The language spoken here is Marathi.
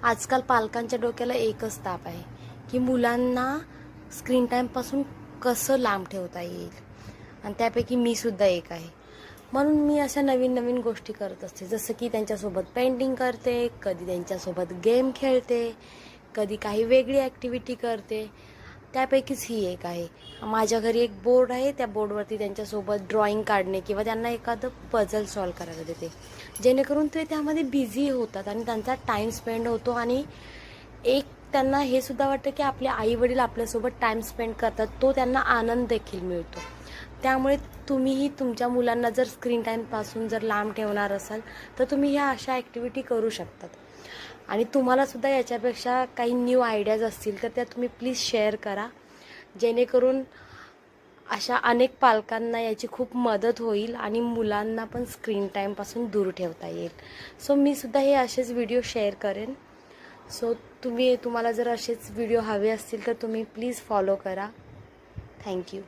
आजकाल पालकांच्या डोक्याला एकच ताप आहे की मुलांना स्क्रीन टाईमपासून कसं लांब ठेवता येईल, आणि त्यापैकी मी सुद्धा एक आहे. म्हणून मी अशा नवीन नवीन गोष्टी करत असते, जसं की त्यांच्यासोबत पेंटिंग करते, कधी त्यांच्यासोबत गेम खेळते, कधी काही वेगळी ॲक्टिव्हिटी करते. त्यापैकीच ही एक आहे. माझ्या घरी एक बोर्ड आहे, त्या बोर्डवरती त्यांच्यासोबत ड्रॉइंग काढणे किंवा त्यांना एखादं पझल सॉल्व करायला देते, जेणेकरून ते त्यामध्ये बिझी होतात आणि त्यांचा टाईम स्पेंड होतो. आणि एक त्यांना हे सुद्धा वाटतं की आपले आईवडील आपल्यासोबत टाईम स्पेंड करतात, तो त्यांना आनंद देखील मिळतो. त्यामुळे तुम्हीही तुमच्या मुलांना जर स्क्रीन टाईमपासून जर लांब ठेवणार असाल तर तुम्ही ह्या अशा ॲक्टिव्हिटी करू शकतात. आणि तुम्हालासुद्धा याच्यापेक्षा काही न्यू आयडियाज असतील तर त्या तुम्ही प्लीज शेअर करा, जेणेकरून अशा अनेक पालकांना याची खूप मदत होईल आणि मुलांना पण स्क्रीन टाईमपासून दूर ठेवता येईल. सो मी सुद्धा हे असेच व्हिडिओ शेअर करेन. सो तुम्हाला जर असेच व्हिडिओ हवे असतील तर तुम्ही प्लीज फॉलो करा. थँक्यू.